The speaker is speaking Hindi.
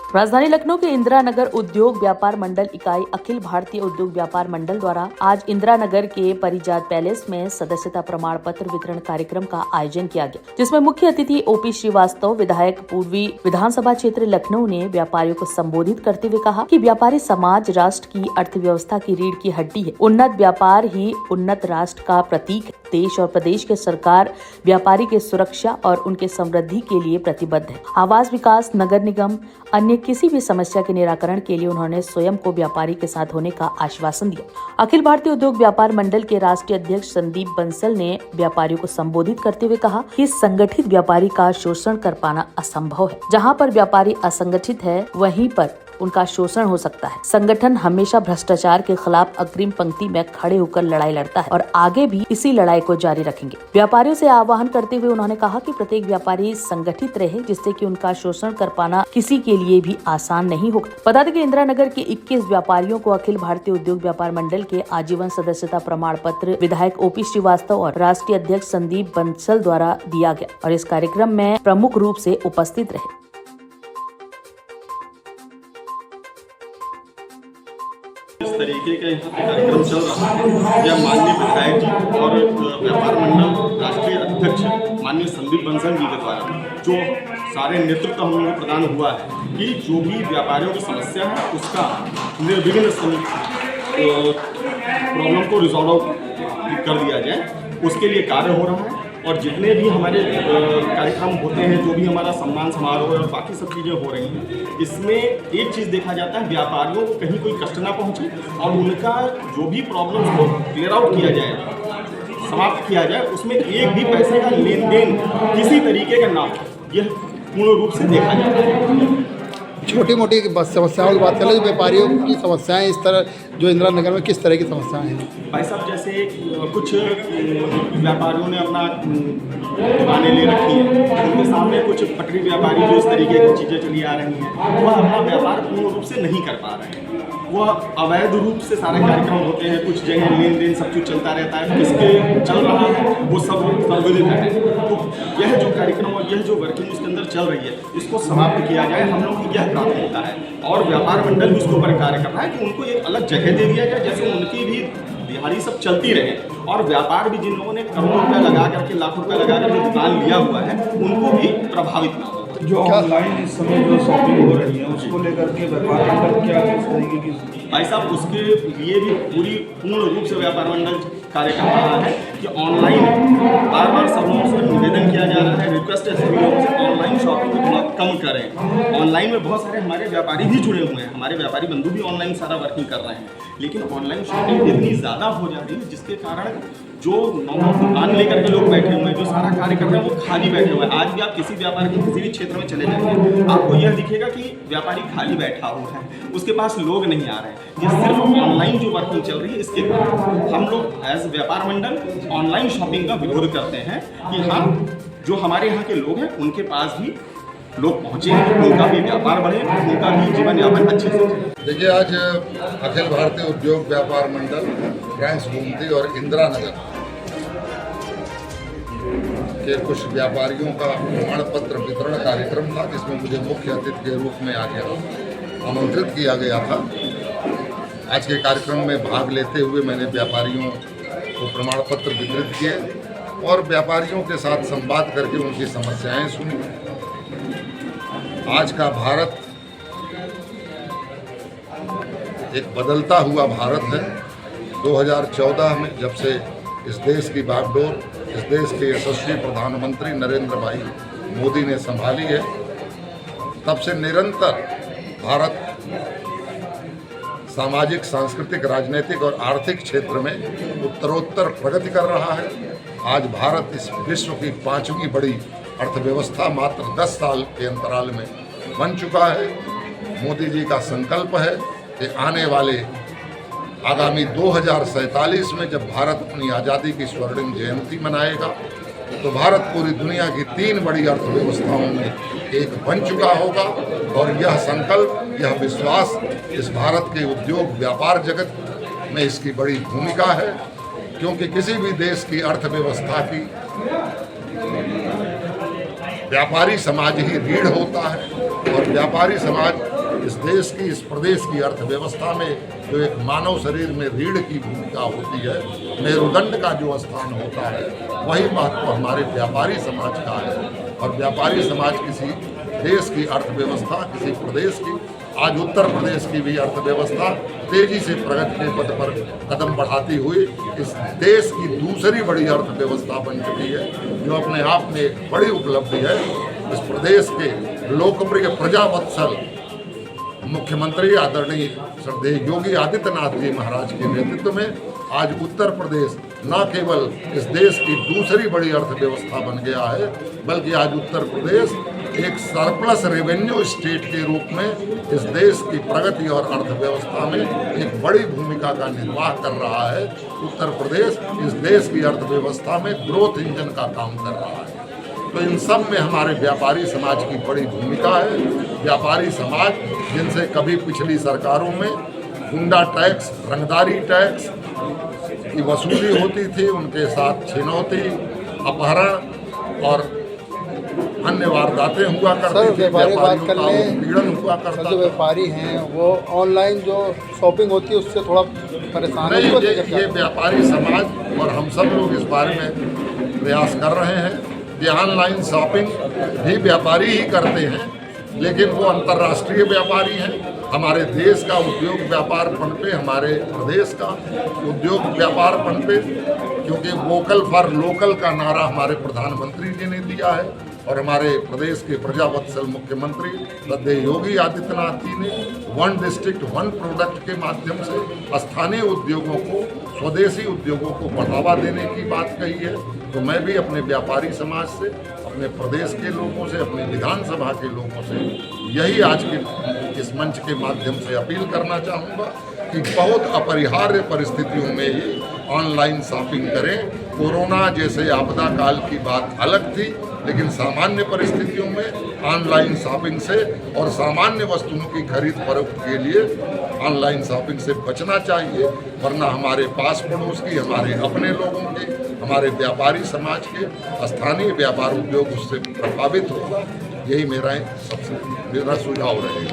राजधानी लखनऊ के इंदिरा नगर उद्योग व्यापार मंडल इकाई अखिल भारतीय उद्योग व्यापार मंडल द्वारा आज इंदिरा नगर के परिजात पैलेस में सदस्यता प्रमाण पत्र वितरण कार्यक्रम का आयोजन किया गया, जिसमें मुख्य अतिथि ओपी श्रीवास्तव विधायक पूर्वी विधानसभा क्षेत्र लखनऊ ने व्यापारियों को संबोधित करते हुए कहा कि व्यापारी समाज राष्ट्र की अर्थव्यवस्था की रीढ़ की हड्डी है। उन्नत व्यापार ही उन्नत राष्ट्र का प्रतीक है। देश और प्रदेश के सरकार व्यापारी के सुरक्षा और उनके समृद्धि के लिए प्रतिबद्ध है। आवास विकास, नगर निगम, अन्य किसी भी समस्या के निराकरण के लिए उन्होंने स्वयं को व्यापारी के साथ होने का आश्वासन दिया। अखिल भारतीय उद्योग व्यापार मंडल के राष्ट्रीय अध्यक्ष संदीप बंसल ने व्यापारियों को संबोधित करते हुए कहा कि संगठित व्यापारी का शोषण कर पाना असंभव है। जहां पर व्यापारी असंगठित है, वहीं पर उनका शोषण हो सकता है। संगठन हमेशा भ्रष्टाचार के खिलाफ अग्रिम पंक्ति में खड़े होकर लड़ाई लड़ता है और आगे भी इसी लड़ाई को जारी रखेंगे। व्यापारियों से आह्वान करते हुए उन्होंने कहा कि प्रत्येक व्यापारी संगठित रहे, जिससे कि उनका शोषण कर पाना किसी के लिए भी आसान नहीं होगा। बता दें कि इंदिरा नगर के 21 व्यापारियों को अखिल भारतीय उद्योग व्यापार मंडल के आजीवन सदस्यता प्रमाण पत्र विधायक ओपी श्रीवास्तव और राष्ट्रीय अध्यक्ष संदीप बंसल द्वारा दिया गया और इस कार्यक्रम में प्रमुख रूप से उपस्थित रहे। इस तरीके का कार्यक्रम चल रहा है, यह माननीय विधायक जी और व्यापार मंडल राष्ट्रीय अध्यक्ष माननीय संदीप बंसल जी के द्वारा जो सारे नेतृत्व हम लोगों को प्रदान हुआ है कि जो भी व्यापारियों की समस्या है उसका निर्विघ्न प्रॉब्लम को रिजॉल्व कर दिया जाए, उसके लिए कार्य हो रहा है। और जितने भी हमारे कार्यक्रम होते हैं, जो भी हमारा सम्मान समारोह और बाकी सब चीज़ें हो रही हैं, इसमें एक चीज़ देखा जाता है, व्यापारियों को कहीं कोई कष्ट ना पहुंचे और उनका जो भी प्रॉब्लम को क्लियर आउट किया जाए, समाप्त किया जाए, उसमें एक भी पैसे का लेन देन किसी तरीके का ना हो, यह पूर्ण रूप से देखा जाता है। छोटी मोटी समस्याओं की बात करें, व्यापारियों की समस्याएं इस तरह जो इंदिरा नगर में किस तरह की समस्याएं हैं? भाई साहब, जैसे कुछ व्यापारियों ने अपना दुकानें ले रखी हैं, उनके सामने कुछ पटरी व्यापारी जो इस तरीके की चीज़ें चली आ रही हैं, वह अपना व्यापार पूर्ण रूप से नहीं कर पा रहे हैं। वह अवैध रूप से सारे कार्यक्रम होते हैं, कुछ जगह लेन देन सब कुछ चलता रहता है, किसके चल रहा है वो सब सर्वविदित है। तो यह जो कार्यक्रम और यह जो वर्किंग उसके अंदर चल रही है, इसको समाप्त किया जाए, हम लोग की यह प्राथमिकता है। और व्यापार मंडल भी उसके ऊपर कार्य कर रहा है कि उनको एक अलग जगह दे दिया जाए, जैसे उनकी भी दिहाड़ी सब चलती रहे और व्यापार भी जिन लोगों ने करोड़ों रुपये लगा करके, लाखों रुपये लगा करके दुकान लिया हुआ है, उनको भी प्रभावित ना हो। जो ऑनलाइन इस समय जो शॉपिंग हो रही है उसको लेकर के व्यापार मंडल क्या किस तरीके की? भाई साहब, उसके लिए भी पूर्ण रूप से व्यापार मंडल कार्य कर रहा है कि ऑनलाइन बार बार सब लोगों से निवेदन किया जा रहा है, रिक्वेस्ट है सभी लोगों से ऑनलाइन शॉपिंग को थोड़ा कम करें। ऑनलाइन में बहुत सारे हमारे व्यापारी भी जुड़े हुए हैं, हमारे व्यापारी बंधु भी ऑनलाइन सारा वर्किंग कर रहे हैं, लेकिन ऑनलाइन शॉपिंग इतनी ज़्यादा हो जा रही है जिसके कारण जो नॉर्मल दुकान लेकर के लोग बैठे हुए हैं, जो सारा कार्य कर रहे हैं, वो खाली बैठे हुए हैं। आज भी आप किसी व्यापार के किसी भी क्षेत्र में चले जाएंगे, आपको यह दिखेगा कि व्यापारी खाली बैठा हुआ है, उसके पास लोग नहीं आ रहे हैं। ये सिर्फ ऑनलाइन जो वर्किंग चल रही है, इसके कारण हम लोग एज व्यापार मंडल ऑनलाइन शॉपिंग का विरोध करते हैं कि हाँ, जो हमारे यहाँ के लोग हैं उनके पास भी लोग पहुँचे, उनका भी व्यापार बढ़े, उनका भी जीवन यापन अच्छे से। देखिए, आज अखिल भारतीय उद्योग व्यापार मंडल ब्रांच गोमती और इंदिरा नगर के कुछ व्यापारियों का प्रमाण पत्र वितरण कार्यक्रम था, जिसमें मुझे मुख्य अतिथि के रूप में आमंत्रित किया गया था। आज के कार्यक्रम में भाग लेते हुए मैंने व्यापारियों को प्रमाण पत्र वितरित किए और व्यापारियों के साथ संवाद करके उनकी समस्याएं सुनी। आज का भारत एक बदलता हुआ भारत है। 2014 में जब से इस देश की बागडोर इस देश के यशस्वी प्रधानमंत्री नरेंद्र भाई मोदी ने संभाली है, तब से निरंतर भारत सामाजिक, सांस्कृतिक, राजनीतिक और आर्थिक क्षेत्र में उत्तरोत्तर प्रगति कर रहा है। आज भारत इस विश्व की 5वीं बड़ी अर्थव्यवस्था मात्र 10 साल के अंतराल में बन चुका है। मोदी जी का संकल्प है कि आने वाले आगामी 2047 में जब भारत अपनी आज़ादी की स्वर्णिम जयंती मनाएगा, तो भारत पूरी दुनिया की 3 बड़ी अर्थव्यवस्थाओं में एक बन चुका होगा। और यह संकल्प, यह विश्वास इस भारत के उद्योग व्यापार जगत में इसकी बड़ी भूमिका है, क्योंकि किसी भी देश की अर्थव्यवस्था की व्यापारी समाज ही रीढ़ होता है और व्यापारी समाज इस देश की, इस प्रदेश की अर्थव्यवस्था में जो एक मानव शरीर में रीढ़ की भूमिका होती है, मेरुदंड का जो स्थान होता है, वही महत्व हमारे व्यापारी समाज का है। और व्यापारी समाज किसी देश की अर्थव्यवस्था, किसी प्रदेश की, आज उत्तर प्रदेश की भी अर्थव्यवस्था तेजी से प्रगति के पथ पर कदम बढ़ाती हुई इस देश की दूसरी बड़ी अर्थव्यवस्था बन चुकी है, जो अपने आप में एक बड़ी उपलब्धि है। इस प्रदेश के लोकप्रिय प्रजावत्सल मुख्यमंत्री आदरणीय श्रद्धेय योगी आदित्यनाथ जी महाराज के नेतृत्व में आज उत्तर प्रदेश न केवल इस देश की दूसरी बड़ी अर्थव्यवस्था बन गया है, बल्कि आज उत्तर प्रदेश एक सरप्लस रेवेन्यू स्टेट के रूप में इस देश की प्रगति और अर्थव्यवस्था में एक बड़ी भूमिका का निर्वाह कर रहा है। उत्तर प्रदेश इस देश की अर्थव्यवस्था में ग्रोथ इंजन का काम कर रहा है। तो इन सब में हमारे व्यापारी समाज की बड़ी भूमिका है। व्यापारी समाज जिनसे कभी पिछली सरकारों में गुंडा टैक्स, रंगदारी टैक्स की वसूली होती थी, उनके साथ छिनौती, अपहरण और अन्य वारदातें हुआ करती थी, व्यापारियों का उत्पीड़न हुआ करता था। जो व्यापारी हैं वो ऑनलाइन जो शॉपिंग होती है उससे थोड़ा परेशान नहीं, ये व्यापारी समाज और हम सब लोग इस बारे में प्रयास कर रहे हैं कि ऑनलाइन शॉपिंग भी व्यापारी ही करते हैं, लेकिन वो अंतर्राष्ट्रीय व्यापारी हैं। हमारे देश का उद्योग व्यापार पनपे, हमारे प्रदेश का उद्योग व्यापार पनपे, क्योंकि वोकल फॉर लोकल का नारा हमारे प्रधानमंत्री जी ने दिया है और हमारे प्रदेश के प्रजावत्सल मुख्यमंत्री श्रद्धेय योगी आदित्यनाथ जी ने वन डिस्ट्रिक्ट वन प्रोडक्ट के माध्यम से स्थानीय उद्योगों को, स्वदेशी उद्योगों को बढ़ावा देने की बात कही है। तो मैं भी अपने व्यापारी समाज से, अपने प्रदेश के लोगों से, अपनी विधानसभा के लोगों से यही आज के इस मंच के माध्यम से अपील करना चाहूँगा कि बहुत अपरिहार्य परिस्थितियों में ही ऑनलाइन शॉपिंग करें। कोरोना जैसे आपदा काल की बात अलग थी, लेकिन सामान्य परिस्थितियों में ऑनलाइन शॉपिंग से और सामान्य वस्तुओं की खरीद फरोख्त के लिए ऑनलाइन शॉपिंग से बचना चाहिए, वरना हमारे पास पड़ोस की, हमारे अपने लोगों के, हमारे व्यापारी समाज के स्थानीय व्यापार उद्योग उससे प्रभावित होगा। यही मेरा सुझाव रहेगा।